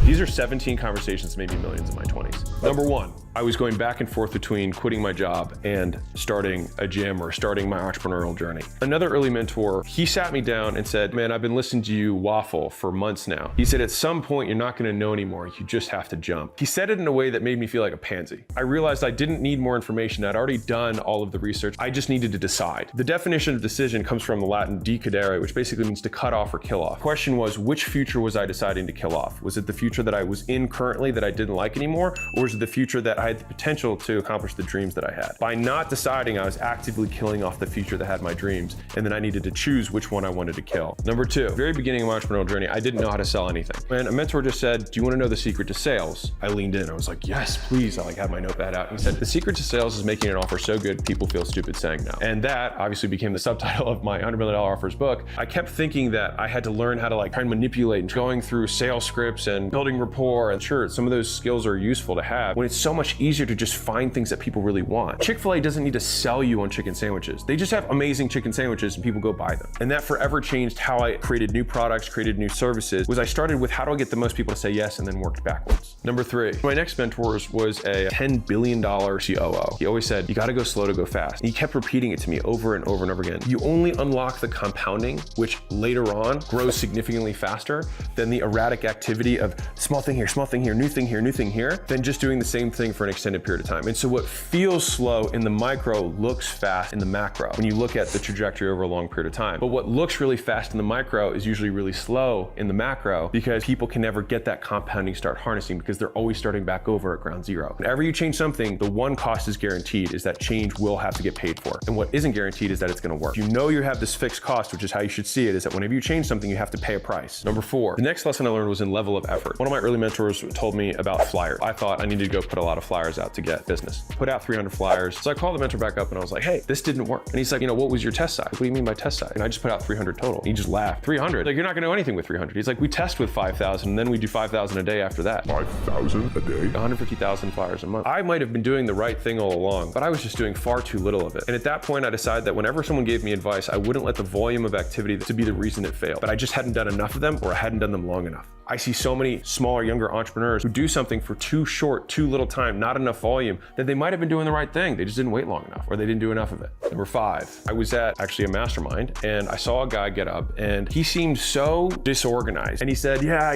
These are 17 conversations that made me millions in my 20s. Number one, I was going back and forth between quitting my job and starting a gym or starting my entrepreneurial journey. Another early mentor, he sat me down and said, man, I've been listening to you waffle for months now. He said, at some point, you're not gonna know anymore. You just have to jump. He said it in a way that made me feel like a pansy. I realized I didn't need more information. I'd already done all of the research. I just needed to decide. The definition of decision comes from the Latin decadere, which basically means to cut off or kill off. The question was, which future was I deciding to kill off? Was it the future that I was in currently that I didn't like anymore? Or was it the future that I had the potential to accomplish the dreams that I had? By not deciding, I was actively killing off the future that had my dreams, and then I needed to choose which one I wanted to kill. Number two, very beginning of my entrepreneurial journey, I didn't know how to sell anything. And a mentor just said, do you want to know the secret to sales? I leaned in, I was like, yes, please. I had my notepad out, and he said, the secret to sales is making an offer so good, people feel stupid saying no. And that obviously became the subtitle of my $100 million offers book. I kept thinking that I had to learn how to try and manipulate and going through sales scripts and building rapport. And sure, some of those skills are useful to have when it's so much easier to just find things that people really want. Chick-fil-A doesn't need to sell you on chicken sandwiches. They just have amazing chicken sandwiches and people go buy them. And that forever changed how I created new products, created new services, was I started with how do I get the most people to say yes and then worked backwards. Number three, my next mentor was a $10 billion COO. He always said, you gotta go slow to go fast. And he kept repeating it to me over and over and over again. You only unlock the compounding, which later on grows significantly faster than the erratic activity of small thing here, new thing here, new thing here, than just doing the same thing for an extended period of time. And so what feels slow in the micro looks fast in the macro when you look at the trajectory over a long period of time. But what looks really fast in the micro is usually really slow in the macro because people can never get that compounding start harnessing because they're always starting back over at ground zero. Whenever you change something, the one cost is guaranteed is that change will have to get paid for. And what isn't guaranteed is that it's gonna work. You know you have this fixed cost, which is how you should see it, is that whenever you change something, you have to pay a price. Number four, the next lesson I learned was in level of effort. One of my early mentors told me about flyers. I thought I needed to go put a lot of flyers out to get business. Put out 300 flyers. So I called the mentor back up and I was like, hey, this didn't work. And he's like, what was your test size? What do you mean by test size? And I just put out 300 total. And he just laughed. 300? Like, you're not gonna know anything with 300. He's like, we test with 5,000 and then we do 5,000 a day after that. 5,000 a day? 150,000 flyers a month. I might have been doing the right thing all along, but I was just doing far too little of it. And at that point, I decided that whenever someone gave me advice, I wouldn't let the volume of activity to be the reason it failed. But I just hadn't done enough of them or I hadn't done them long enough. I see so many smaller, younger entrepreneurs who do something for too short, too little time, not enough volume, that they might have been doing the right thing. They just didn't wait long enough or they didn't do enough of it. Number five, I was at actually a mastermind and I saw a guy get up and he seemed so disorganized. And he said, yeah,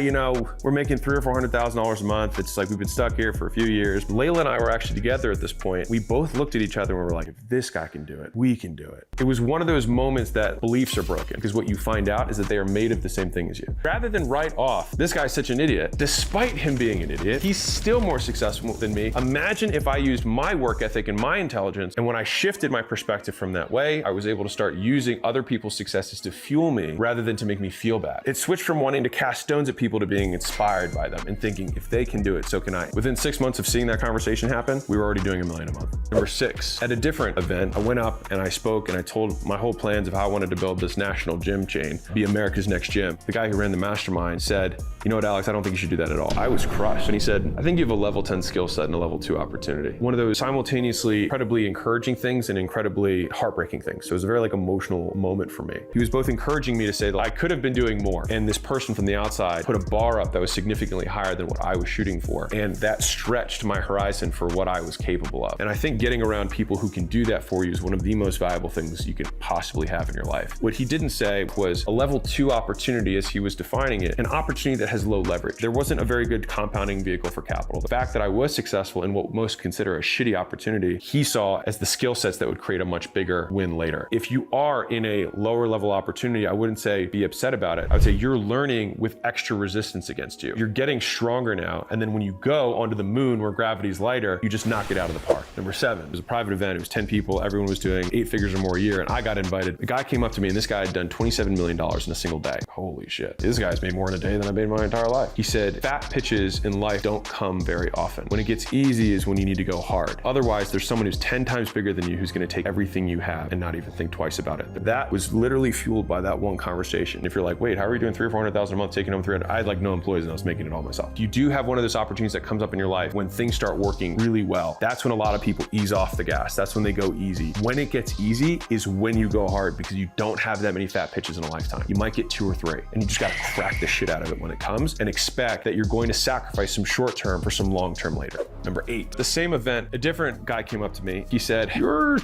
we're making $300,000 or $400,000 a month. It's like we've been stuck here for a few years. Layla and I were actually together at this point. We both looked at each other and we were like, if this guy can do it, we can do it. It was one of those moments that beliefs are broken because what you find out is that they are made of the same thing as you. Rather than write off, this guy's such an idiot, despite him being an idiot, he's still more successful than me. Imagine if I used my work ethic and my intelligence, and when I shifted my perspective from that way, I was able to start using other people's successes to fuel me rather than to make me feel bad. It switched from wanting to cast stones at people to being inspired by them and thinking, if they can do it, so can I. Within 6 months of seeing that conversation happen, we were already doing $1 million a month. Number six, at a different event, I went up and I spoke and I told my whole plans of how I wanted to build this national gym chain, be America's next gym. The guy who ran the mastermind said, you know what, Alex, I don't think you should do that at all. I was crushed. And he said, I think you have a level 10 skill set and a level 2 opportunity. One of those simultaneously incredibly encouraging things and incredibly heartbreaking things. So it was a very emotional moment for me. He was both encouraging me to say that I could have been doing more. And this person from the outside put a bar up that was significantly higher than what I was shooting for. And that stretched my horizon for what I was capable of. And I think getting around people who can do that for you is one of the most valuable things you could possibly have in your life. What he didn't say was a level 2 opportunity, as he was defining it, an opportunity that has low leverage. There wasn't a very good compounding vehicle for capital. The fact that I was successful in what most consider a shitty opportunity, he saw as the skill sets that would create a much bigger win later. If you are in a lower level opportunity, I wouldn't say be upset about it. I would say you're learning with extra resistance against you. You're getting stronger now. And then when you go onto the moon where gravity's lighter, you just knock it out of the park. Number seven, it was a private event. It was 10 people. Everyone was doing 8 figures or more a year. And I got invited. A guy came up to me and this guy had done $27 million in a single day. Holy shit. This guy's made more in a day than I made my entire life. He said, fat pitches in life don't come very often. When it gets easy is when you need to go hard. Otherwise, there's someone who's 10 times bigger than you who's gonna take everything you have and not even think twice about it. That was literally fueled by that one conversation. If you're like, wait, how are you doing 300,000 or 400,000 a month, taking home 300? I had no employees and I was making it all myself. You do have one of those opportunities that comes up in your life when things start working really well. That's when a lot of people ease off the gas. That's when they go easy. When it gets easy is when you go hard because you don't have that many fat pitches in a lifetime. You might get 2 or 3 and you just gotta crack the shit out of it when it comes and expect that you're going to sacrifice some short term for some long term later. Number 8, the same event, a different guy came up to me. He said, you're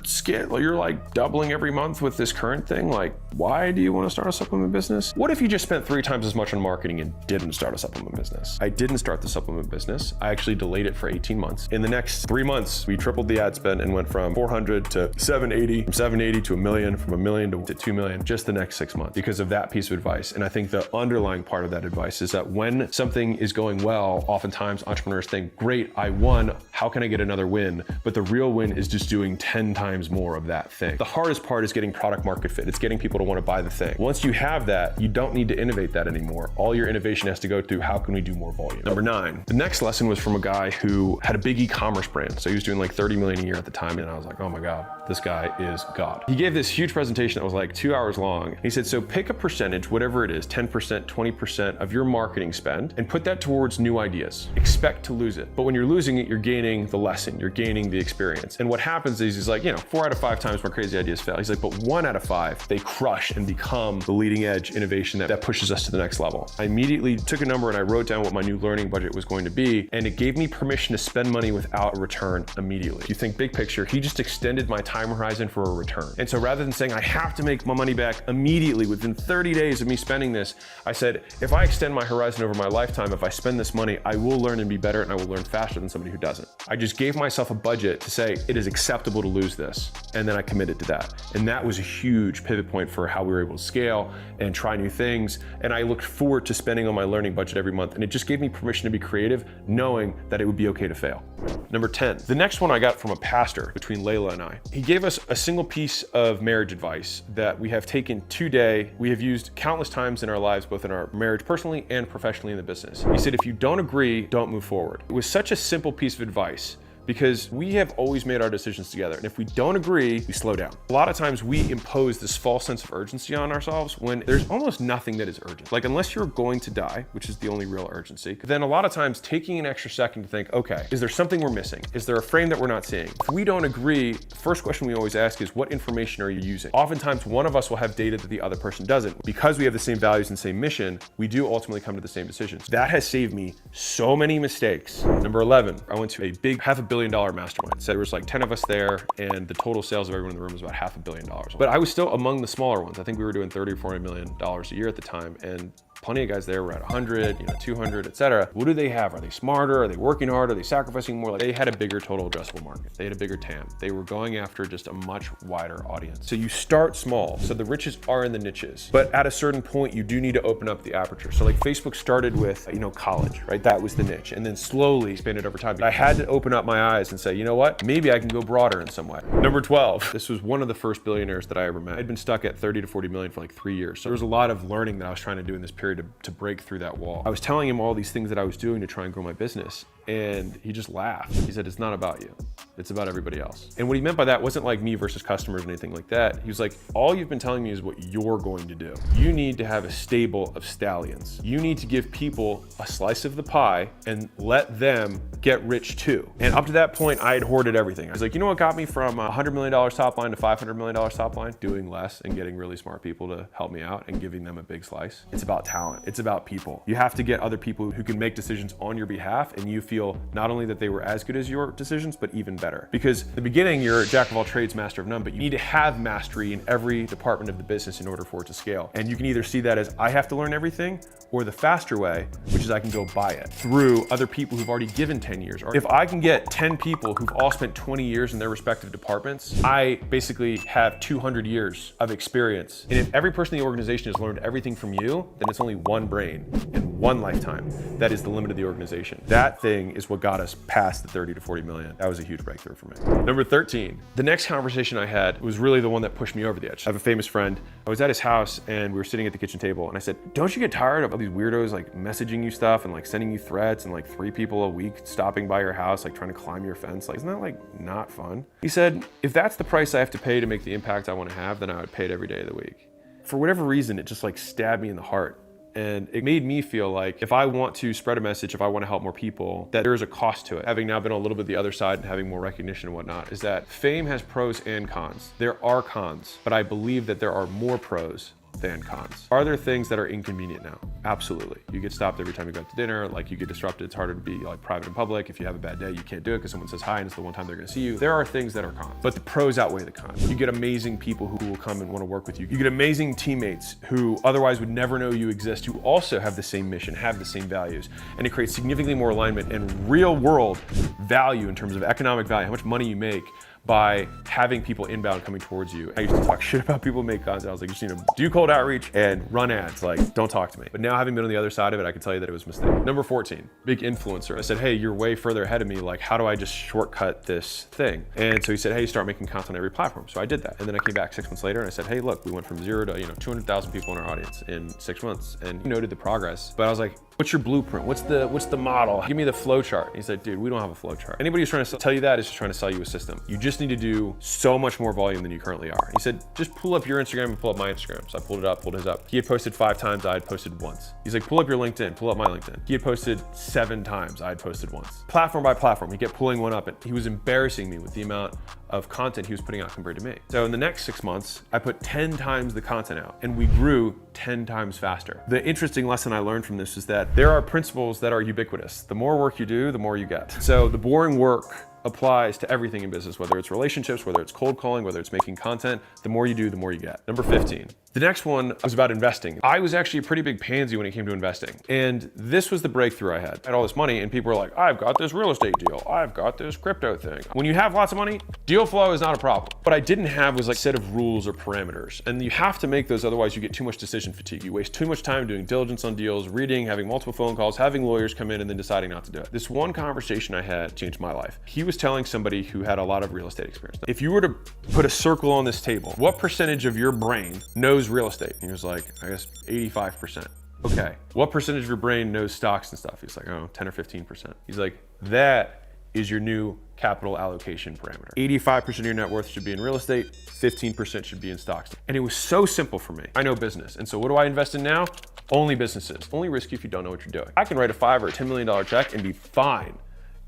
like doubling every month with this current thing. Like, why do you want to start a supplement business? What if you just spent 3 times as much on marketing and didn't start a supplement business? I didn't start the supplement business. I actually delayed it for 18 months. In the next 3 months, we tripled the ad spend and went from 400 to 780, from 780 to $1 million, from $1 million to $2 million, just the next 6 months because of that piece of advice. And I think the underlying part of that advice is that when something is going well, oftentimes entrepreneurs think, great, I won, how can I get another win? But the real win is just doing 10 times more of that thing. The hardest part is getting product market fit. It's getting people to want to buy the thing. Once you have that, you don't need to innovate that anymore. All your innovation has to go through how can we do more volume. Number 9, the next lesson was from a guy who had a big e-commerce brand. So he was doing like 30 million a year at the time. And I was like, oh my God, this guy is God. He gave this huge presentation that was like 2 hours long. He said, so pick a percentage, whatever it is, 10%, 20% of your marketing spend and put that towards new ideas. Expect to lose it. But when you're losing it, you're gaining the lesson, you're gaining the experience. And what happens is he's like, 4 out of 5 times my crazy ideas fail. He's like, but 1 out of 5, they crush and become the leading edge innovation that pushes us to the next level. I immediately took a number and I wrote down what my new learning budget was going to be. And it gave me permission to spend money without a return immediately. If you think big picture, he just extended my time horizon for a return. And so rather than saying I have to make my money back immediately within 30 days of me spending this, I said, if I extend my horizon over my lifetime, if I spend this money, I will learn and be better and I will learn faster than somebody who doesn't. I just gave myself a budget to say it is acceptable to lose this. And then I committed to that. And that was a huge pivot point for how we were able to scale and try new things. And I looked forward to spending on my learning budget every month. And it just gave me permission to be creative, knowing that it would be okay to fail. Number 10, the next one I got from a pastor between Layla and I. He gave us a single piece of marriage advice that we have taken today. We have used countless times in our lives, both in our marriage personally and professionally in the business. He said, if you don't agree, don't move forward. It was such a simple piece of advice, because we have always made our decisions together. And if we don't agree, we slow down. A lot of times we impose this false sense of urgency on ourselves when there's almost nothing that is urgent. Like unless you're going to die, which is the only real urgency, then a lot of times taking an extra second to think, okay, is there something we're missing? Is there a frame that we're not seeing? If we don't agree, the first question we always ask is, what information are you using? Oftentimes one of us will have data that the other person doesn't. Because we have the same values and same mission, we do ultimately come to the same decisions. That has saved me so many mistakes. Number 11, I went to a big $500 million mastermind. So there was like 10 of us there and the total sales of everyone in the room was about $500 million. But I was still among the smaller ones. I think we were doing $30 or $40 million a year at the time. And plenty of guys there were at 100, 200, etc. What do they have? Are they smarter? Are they working hard? Are they sacrificing more? Like they had a bigger total addressable market. They had a bigger TAM. They were going after just a much wider audience. So you start small. So the riches are in the niches, but at a certain point, you do need to open up the aperture. So like Facebook started with, college, right? That was the niche, and then slowly expanded over time. I had to open up my eyes and say, you know what? Maybe I can go broader in some way. Number 12, this was one of the first billionaires that I ever met. I'd been stuck at 30 to 40 million for like 3 years. So there was a lot of learning that I was trying to do in this period to break through that wall. I was telling him all these things that I was doing to try and grow my business, and he just laughed. He said, it's not about you. It's about everybody else. And what he meant by that wasn't like me versus customers or anything like that. He was like, all you've been telling me is what you're going to do. You need to have a stable of stallions. You need to give people a slice of the pie and let them get rich too. And up to that point, I had hoarded everything. I was like, you know what got me from $100 million top line to $500 million top line? Doing less and getting really smart people to help me out and giving them a big slice. It's about talent. It's about people. You have to get other people who can make decisions on your behalf, and you feel not only that they were as good as your decisions, but even better. Because in the beginning, you're a jack of all trades, master of none, but you need to have mastery in every department of the business in order for it to scale. And you can either see that as I have to learn everything, or the faster way, which is I can go buy it through other people who've already given 10 years. Or if I can get 10 people who've all spent 20 years in their respective departments, I basically have 200 years of experience. And if every person in the organization has learned everything from you, then it's only one brain and one lifetime. That is the limit of the organization. That thing is what got us past the 30 to 40 million. That was a huge breakthrough for me. Number 13, the next conversation I had was really the one that pushed me over the edge. I have a famous friend. I was at his house and we were sitting at the kitchen table and I said, don't you get tired of all these weirdos like messaging you stuff and like sending you threats and like 3 people a week stopping by your house, like trying to climb your fence? Like, isn't that like not fun? He said, if that's the price I have to pay to make the impact I want to have, then I would pay it every day of the week. For whatever reason, it just like stabbed me in the heart. And it made me feel like if I want to spread a message, if I want to help more people, that there is a cost to it. Having now been on a little bit the other side and having more recognition and whatnot, is that fame has pros and cons. There are cons, but I believe that there are more pros than cons. Are there things that are inconvenient now? Absolutely. You get stopped every time you go out to dinner, like you get disrupted. It's harder to be like private in public. If you have a bad day, you can't do it because someone says hi and it's the one time they're gonna see you. There are things that are cons, but the pros outweigh the cons. You get amazing people who will come and wanna work with you. You get amazing teammates who otherwise would never know you exist, who also have the same mission, have the same values, and it creates significantly more alignment and real world value in terms of economic value, how much money you make by having people inbound coming towards you. I used to talk shit about people who make content. I was like, you just need to do cold outreach and run ads. Like, don't talk to me. But now having been on the other side of it, I can tell you that it was a mistake. Number 14, big influencer. I said, hey, you're way further ahead of me. Like, how do I just shortcut this thing? And so he said, hey, start making content on every platform. So I did that. And then I came back 6 months later and I said, hey, look, we went from 0 to 200,000 people in our audience in 6 months. And he noted the progress. But I was like, what's your blueprint? What's the model? Give me the flow chart. And he said, dude, we don't have a flow chart. Anybody who's trying to tell you that is just trying to sell you a system. You just need to do so much more volume than you currently are. He said, just pull up your Instagram and pull up my Instagram. So I pulled it up, pulled his up. He had posted 5 times, I had posted once. He's like, pull up your LinkedIn, pull up my LinkedIn. He had posted 7 times, I had posted once. Platform by platform, he kept pulling one up and he was embarrassing me with the amount of content he was putting out compared to me. So in the next 6 months, I put 10 times the content out and we grew 10 times faster. The interesting lesson I learned from this is that there are principles that are ubiquitous. The more work you do, the more you get. So the boring work applies to everything in business, whether it's relationships, whether it's cold calling, whether it's making content. The more you do, the more you get. Number 15. The next one was about investing. I was actually a pretty big pansy when it came to investing. And this was the breakthrough I had. I had all this money and people were like, I've got this real estate deal. I've got this crypto thing. When you have lots of money, deal flow is not a problem. What I didn't have was like a set of rules or parameters. And you have to make those, otherwise you get too much decision fatigue. You waste too much time doing diligence on deals, reading, having multiple phone calls, having lawyers come in and then deciding not to do it. This one conversation I had changed my life. He was telling somebody who had a lot of real estate experience. If you were to put a circle on this table, what percentage of your brain knows real estate? And he was like, I guess 85%. Okay, what percentage of your brain knows stocks and stuff? He's like, oh, 10 or 15%. He's like, that is your new capital allocation parameter. 85% of your net worth should be in real estate, 15% should be in stocks. And it was so simple for me. I know business. And so what do I invest in now? Only businesses. Only risky if you don't know what you're doing. I can write a $5 or a $10 million check and be fine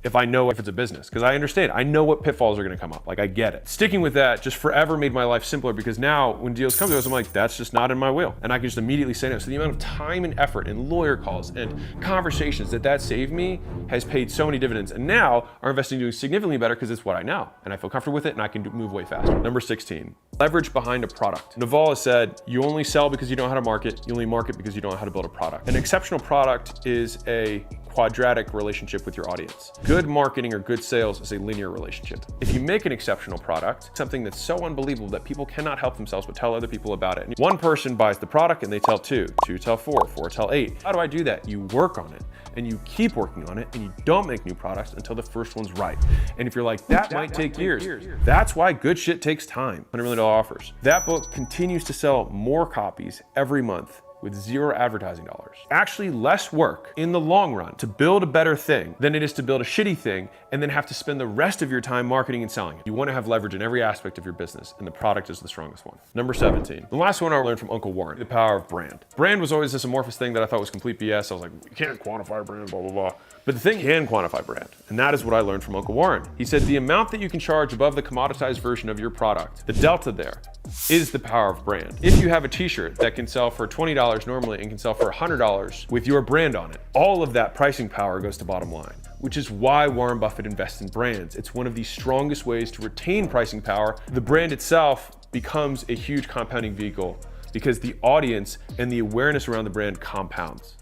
if I know if it's a business, because I understand. I know what pitfalls are gonna come up, like I get it. Sticking with that just forever made my life simpler because now when deals come to us, I'm like, that's just not in my wheel. And I can just immediately say no. So the amount of time and effort and lawyer calls and conversations that saved me has paid so many dividends. And now our investing doing significantly better because it's what I know. And I feel comfortable with it and I can move way faster. Number 16, leverage behind a product. Naval has said, you only sell because you don't know how to market. You only market because you don't know how to build a product. An exceptional product is a quadratic relationship with your audience. Good marketing or good sales is a linear relationship. If you make an exceptional product, something that's so unbelievable that people cannot help themselves but tell other people about it. One person buys the product and they tell 2, 2 tell 4, 4 tell 8. How do I do that? You work on it and you keep working on it and you don't make new products until the first one's right. And if you're like, that might take years. That's why good shit takes time. $100 million offers. That book continues to sell more copies every month with 0 advertising dollars. Actually less work in the long run to build a better thing than it is to build a shitty thing and then have to spend the rest of your time marketing and selling it. You want to have leverage in every aspect of your business and the product is the strongest one. Number 17. The last one I learned from Uncle Warren, the power of brand. Brand was always this amorphous thing that I thought was complete BS. I was like, you can't quantify brand, blah, blah, blah. But the thing can quantify brand. And that is what I learned from Uncle Warren. He said the amount that you can charge above the commoditized version of your product, the delta there, is the power of brand. If you have a t-shirt that can sell for $20 normally and can sell for $100 with your brand on it, all of that pricing power goes to bottom line, which is why Warren Buffett invests in brands. It's one of the strongest ways to retain pricing power. The brand itself becomes a huge compounding vehicle because the audience and the awareness around the brand compounds.